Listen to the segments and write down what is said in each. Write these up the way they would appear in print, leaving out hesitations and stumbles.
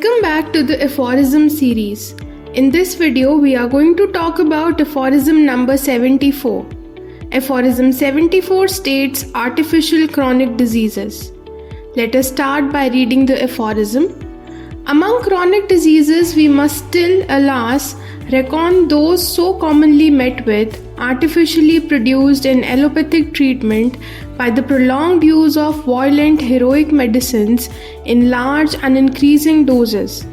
Welcome back to the aphorism series. In this video, we are going to talk about aphorism number 74. Aphorism 74 states artificial chronic diseases. Let us start by reading the aphorism. Among chronic diseases, we must still, alas, reckon those so commonly met with, artificially produced in allopathic treatment by the prolonged use of violent heroic medicines in large and increasing doses,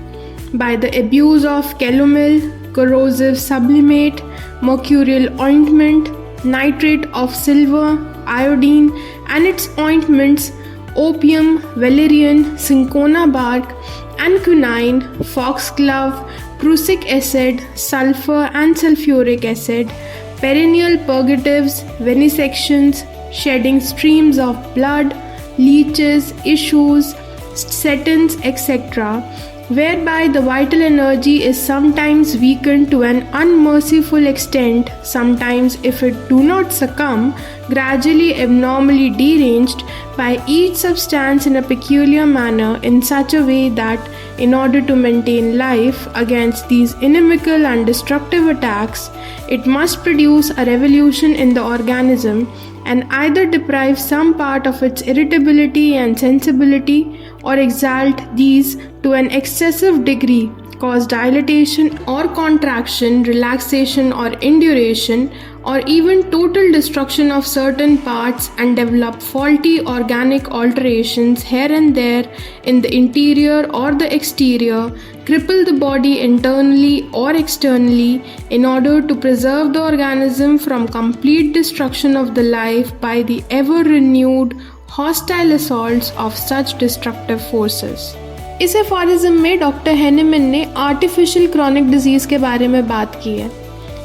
by the abuse of calomel, corrosive sublimate, mercurial ointment, nitrate of silver, iodine and its ointments, opium, valerian, cinchona bark and quinine, foxglove, prussic acid, sulfur and sulfuric acid, perennial purgatives, venesections, shedding streams of blood, leeches, issues, statins, etc., whereby the vital energy is sometimes weakened to an unmerciful extent, sometimes, if it do not succumb, gradually abnormally deranged by each substance in a peculiar manner in such a way that, in order to maintain life against these inimical and destructive attacks, it must produce a revolution in the organism and either deprive some part of its irritability and sensibility or exalt these to an excessive degree, cause dilatation or contraction, relaxation or induration, or even total destruction of certain parts and develop faulty organic alterations here and there in the interior or the exterior, cripple the body internally or externally in order to preserve the organism from complete destruction of the life by the ever renewed hostile assaults of such destructive forces. इस aphorism में doctor Hahnemann ने artificial chronic disease के बारे में बात की है.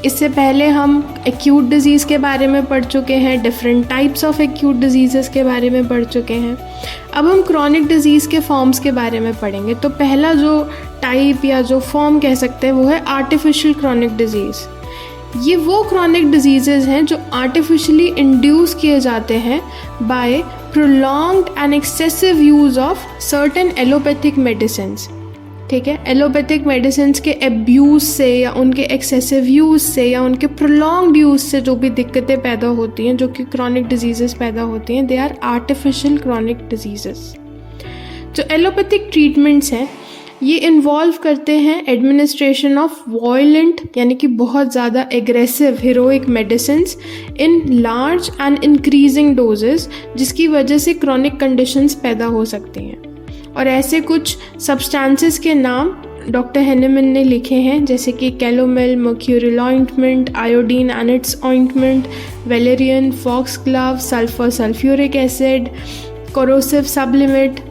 इससे पहले हम एक्यूट डिजीज़ के बारे में पढ़ चुके हैं, different types of acute disease के बारे में पढ़ चुके हैं. अब हम क्रॉनिक डिजीज़ के फॉर्म्स के बारे में पढ़ेंगे. तो पहला जो टाइप या जो फॉर्म कह सकते हैं वो है आर्टिफिशियल क्रॉनिक डिजीज़. ये वो क्रॉनिक डिजीज़ हैं जो आर्टिफिशियली इंड्यूस किए जाते हैं bye prolonged and excessive use of certain allopathic medicines. ठीक है, एलोपैथिक मेडिसिन्स के एब्यूज़ से या उनके एक्सेसिव यूज़ से या उनके प्रोलॉन्ग्ड यूज़ से जो भी दिक्कतें पैदा होती हैं, जो कि क्रॉनिक डिजीज़ पैदा होती हैं, they are artificial chronic diseases. जो एलोपैथिक ट्रीटमेंट्स हैं ये इन्वॉल्व करते हैं एडमिनिस्ट्रेशन ऑफ वायलेंट यानी कि बहुत ज़्यादा aggressive heroic medicines in large and increasing doses, जिसकी वजह से क्रॉनिक कंडीशंस पैदा हो सकती हैं. और ऐसे कुछ सब्सटेंसेस के नाम डॉक्टर हैनेमन ने लिखे हैं, जैसे कि calomel, mercurial ointment, iodine and its ointment, valerian, foxglove, sulphur sulphuric acid, corrosive sublimate,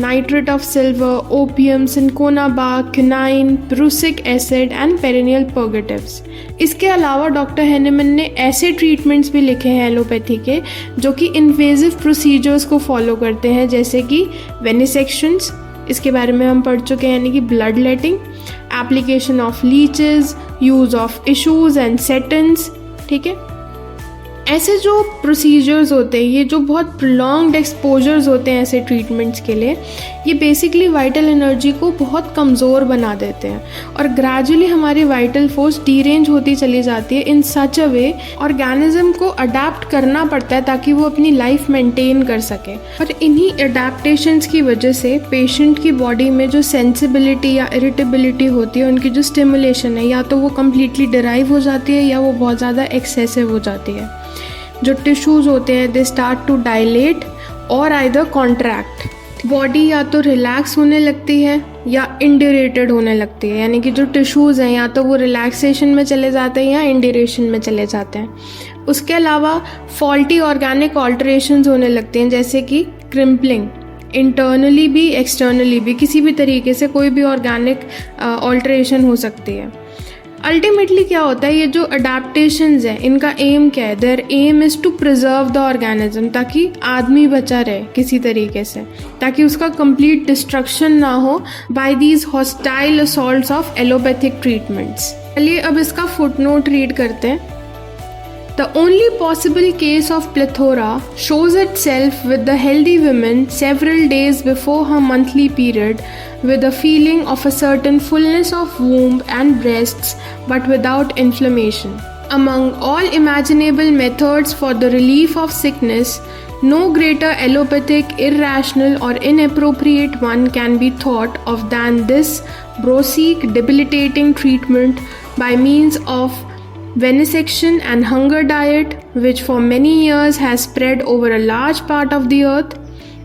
nitrate of silver, opium, cinchona bark, quinine, prussic acid and perennial purgatives. इसके अलावा डॉक्टर हैनेमन ने ऐसे ट्रीटमेंट्स भी लिखे हैं एलोपैथी के जो कि इन्वेजिव प्रोसीजर्स को फॉलो करते हैं, जैसे कि वेनिसेक्शंस, इसके बारे में हम पढ़ चुके हैं, यानी कि blood letting, application of leeches, use of issues and setons. ठीक है, ऐसे जो प्रोसीजर्स होते हैं, ये जो बहुत प्रोलॉन्ग्ड एक्सपोजर्स होते हैं ऐसे ट्रीटमेंट्स के लिए, ये बेसिकली वाइटल एनर्जी को बहुत कमज़ोर बना देते हैं और ग्रेजुअली हमारी वाइटल फोर्स डीरेंज होती चली जाती है. इन सच अ वे ऑर्गेनिज्म को अडेप्ट करना पड़ता है ताकि वो अपनी लाइफ मेंटेन कर सके. और इन्हीं अडेप्टेशंस की वजह से पेशेंट की बॉडी में जो सेंसिबिलिटी या इरिटेबिलिटी होती है, उनकी जो स्टिमुलेशन है, या तो वो कम्प्लीटली डिराइव हो जाती है या वो बहुत ज़्यादा एक्सेसिव हो जाती है. जो टिश्यूज़ होते हैं दे स्टार्ट टू डायलेट और आइदर कॉन्ट्रैक्ट. बॉडी या तो रिलैक्स होने लगती है या इंड्यूरेटेड होने लगती है, यानी कि जो टिश्यूज़ हैं या तो वो रिलैक्सेशन में चले जाते हैं या इंड्यूरेशन में चले जाते हैं. उसके अलावा फॉल्टी ऑर्गेनिक ऑल्टरेशंस होने लगते हैं, जैसे कि क्रिम्पलिंग, इंटरनली भी एक्सटर्नली भी, किसी भी तरीके से कोई भी ऑर्गेनिक ऑल्टरेशन हो सकती है. अल्टीमेटली क्या होता है, ये जो अडेप्टेशंस हैं इनका एम क्या है, their aim is to preserve the organism, ताकि आदमी बचा रहे किसी तरीके से, ताकि उसका कंप्लीट डिस्ट्रक्शन ना हो by these hostile assaults of allopathic treatments. चलिए अब इसका फुटनोट रीड करते हैं. The only possible case of plethora shows itself with the healthy woman several days before her monthly period, with a feeling of a certain fullness of womb and breasts but without inflammation. Among all imaginable methods for the relief of sickness, no greater allopathic, irrational or inappropriate one can be thought of than this Broseek debilitating treatment by means of venesection and hunger diet, which for many years has spread over a large part of the earth.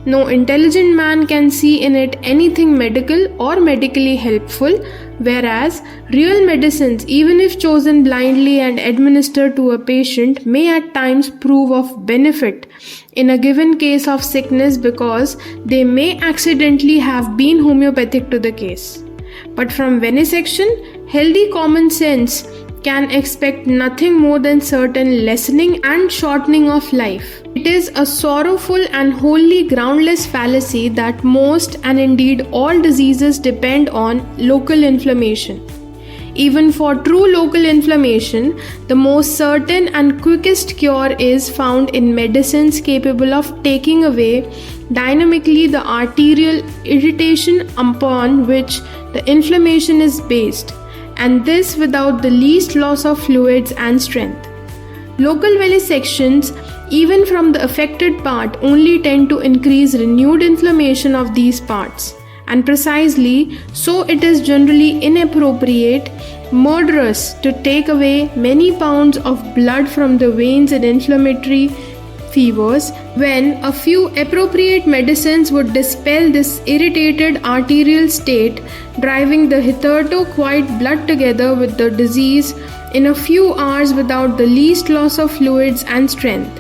No intelligent man can see in it anything medical or medically helpful, whereas real medicines, even if chosen blindly and administered to a patient, may at times prove of benefit in a given case of sickness because they may accidentally have been homeopathic to the case. But from venesection, healthy common sense can expect nothing more than certain lessening and shortening of life. It is a sorrowful and wholly groundless fallacy that most and indeed all diseases depend on local inflammation. Even for true local inflammation, the most certain and quickest cure is found in medicines capable of taking away dynamically the arterial irritation upon which the inflammation is based, and this without the least loss of fluids and strength. Local venesections, even from the affected part, only tend to increase renewed inflammation of these parts, and precisely so it is generally inappropriate, murderous, to take away many pounds of blood from the veins in inflammatory fevers, when a few appropriate medicines would dispel this irritated arterial state, driving the hitherto quiet blood together with the disease in a few hours without the least loss of fluids and strength.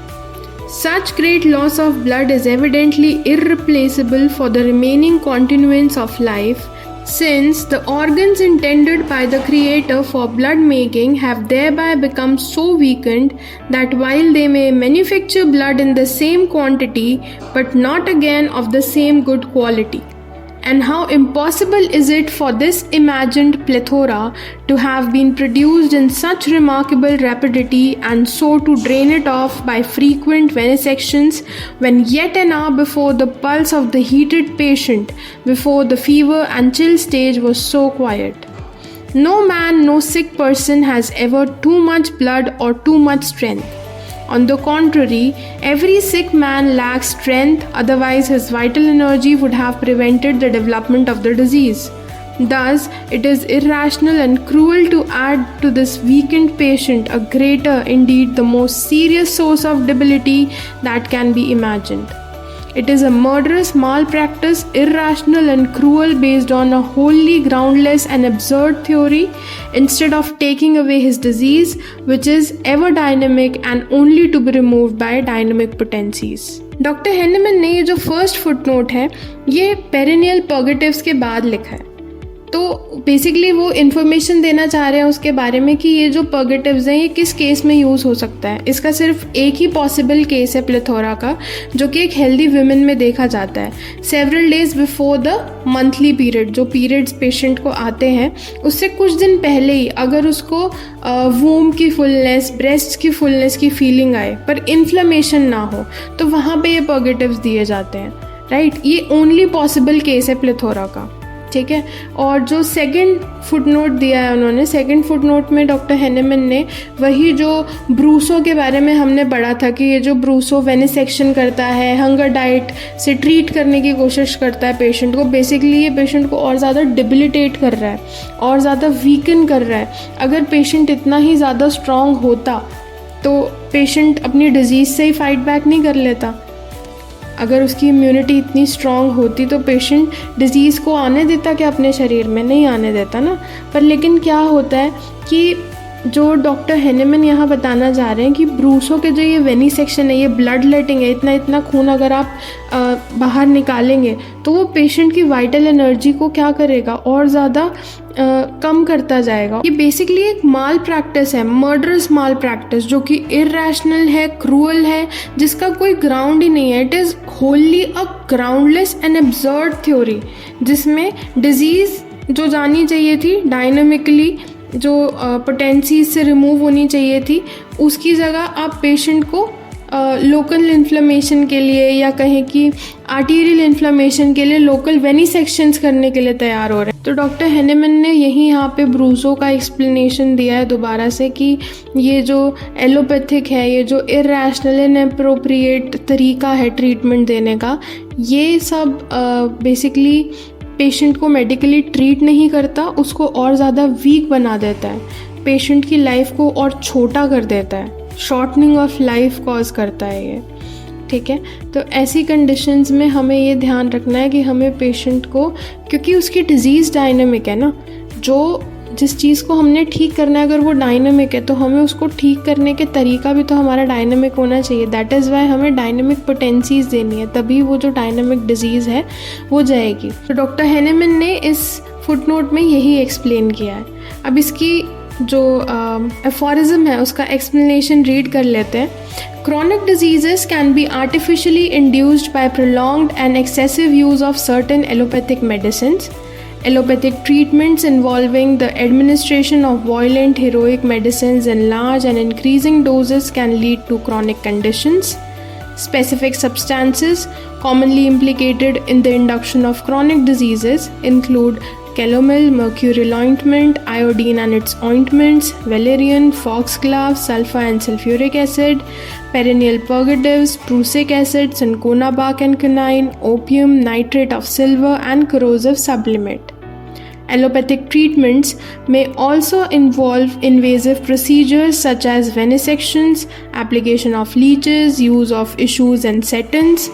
Such great loss of blood is evidently irreplaceable for the remaining continuance of life, since the organs intended by the Creator for blood making have thereby become so weakened that while they may manufacture blood in the same quantity but not again of the same good quality. And how impossible is it for this imagined plethora to have been produced in such remarkable rapidity, and so to drain it off by frequent venesections when yet an hour before the pulse of the heated patient, before the fever and chill stage was so quiet. No man, no sick person has ever too much blood or too much strength. On the contrary, every sick man lacks strength, otherwise his vital energy would have prevented the development of the disease. Thus, it is irrational and cruel to add to this weakened patient a greater, indeed the most serious source of debility that can be imagined. It is a murderous malpractice, irrational and cruel, based on a wholly groundless and absurd theory, instead of taking away his disease, which is ever dynamic and only to be removed by dynamic potencies. Doctor Hahnemann ने ये जो first footnote है ये perennial पर्गेटिव्स के बाद लिखा है, तो बेसिकली वो इन्फॉर्मेशन देना चाह रहे हैं उसके बारे में कि ये जो पर्गेटिव्स हैं ये किस केस में यूज़ हो सकता है। इसका सिर्फ एक ही पॉसिबल केस है प्लेथोरा का, जो कि एक हेल्दी वुमेन में देखा जाता है several days before the monthly period. जो पीरियड्स पेशेंट को आते हैं उससे कुछ दिन पहले ही अगर उसको वूम की फुलनेस, ब्रेस्ट की फुलनेस की फीलिंग आए पर इन्फ्लेमेशन ना हो, तो वहाँ पे ये पर्गेटिव्स दिए जाते हैं, राइट। ये ओनली पॉसिबल केस है प्लेथोरा का, ठीक है। और जो सेकंड फुटनोट दिया है उन्होंने, सेकंड फुटनोट में डॉक्टर हेनेमन ने वही जो ब्रूसो के बारे में हमने पढ़ा था कि ये जो ब्रूसो वेनेसेक्शन करता है, हंगर डाइट से ट्रीट करने की कोशिश करता है पेशेंट को, बेसिकली ये पेशेंट को और ज़्यादा डिबिलिटेट कर रहा है और ज़्यादा वीकन कर रहा है। अगर पेशेंट इतना ही ज़्यादा स्ट्रॉन्ग होता तो पेशेंट अपनी डिजीज़ से ही फाइट बैक नहीं कर लेता। अगर उसकी इम्यूनिटी इतनी स्ट्रॉन्ग होती तो पेशेंट डिज़ीज़ को आने देता क्या अपने शरीर में, नहीं आने देता ना। पर लेकिन क्या होता है कि जो डॉक्टर हेनेमन यहाँ बताना चाह रहे हैं कि ब्रूसो के जो ये वेनिसेक्शन है, ये ब्लड लेटिंग है, इतना इतना खून अगर आप बाहर निकालेंगे तो वो पेशेंट की वाइटल एनर्जी को क्या करेगा, और ज़्यादा कम करता जाएगा। ये बेसिकली एक माल प्रैक्टिस है, मर्डरस माल प्रैक्टिस, जो कि इरैशनल है, क्रूअल है, जिसका कोई ग्राउंड ही नहीं है। It is wholly a groundless and absurd theory, जिसमें डिजीज़ जो जानी चाहिए थी डायनामिकली, जो पोटेंसीज से रिमूव होनी चाहिए थी, उसकी जगह आप पेशेंट को लोकल इन्फ्लेमेशन के लिए या कहें कि आर्टीरियल इन्फ्लेमेशन के लिए लोकल वेनिसेक्शंस करने के लिए तैयार हो रहे हैं। तो डॉक्टर हैनेमन ने यही यहाँ पे ब्रूसो का एक्सप्लेनेशन दिया है दोबारा से कि ये जो एलोपैथिक है, ये जो इरैशनल एंड अप्रोप्रिएट तरीका है ट्रीटमेंट देने का, ये सब बेसिकली पेशेंट को मेडिकली ट्रीट नहीं करता, उसको और ज़्यादा वीक बना देता है, पेशेंट की लाइफ को और छोटा कर देता है, शॉर्टनिंग ऑफ लाइफ कॉज करता है ये। ठीक है, तो ऐसी कंडीशंस में हमें ये ध्यान रखना है कि हमें पेशेंट को, क्योंकि उसकी डिजीज़ डायनामिक है ना, जो जिस चीज़ को हमने ठीक करना है अगर वो डायनामिक है तो हमें उसको ठीक करने के तरीका भी तो हमारा डायनामिक होना चाहिए। दैट इज़ वाई हमें डायनामिक पोटेंसीज देनी है, तभी वो जो डायनामिक डिजीज़ है वो जाएगी। तो डॉक्टर हैनेमन ने इस फुटनोट में यही एक्सप्लेन किया है। अब इसकी जो एफोरिज्म है उसका एक्सप्लेनेशन रीड कर लेते हैं। Chronic diseases can be artificially induced by prolonged and excessive use of certain allopathic medicines. Allopathic treatments involving the administration of violent heroic medicines in large and increasing doses can lead to chronic conditions. Specific substances commonly implicated in the induction of chronic diseases include calomel, mercurial ointment, iodine and its ointments, valerian, foxglove, sulfur and sulfuric acid, perennial purgatives, prussic acid, cinchona bark and quinine, opium, nitrate of silver and corrosive sublimate. Allopathic treatments may also involve invasive procedures such as venisections, application of leeches, use of issues and setons.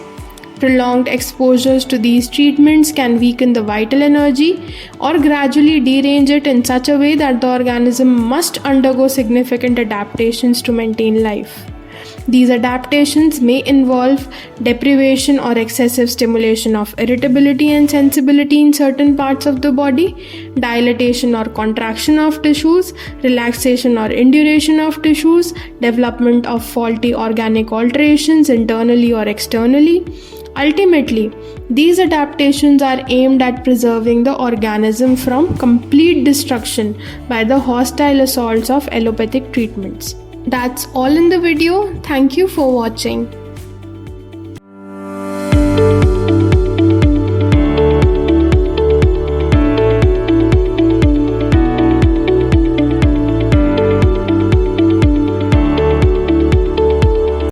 Prolonged exposures to these treatments can weaken the vital energy or gradually derange it in such a way that the organism must undergo significant adaptations to maintain life. These adaptations may involve deprivation or excessive stimulation of irritability and sensibility in certain parts of the body, dilatation or contraction of tissues, relaxation or induration of tissues, development of faulty organic alterations internally or externally. Ultimately, these adaptations are aimed at preserving the organism from complete destruction by the hostile assaults of allopathic treatments. That's all in the video. Thank you for watching.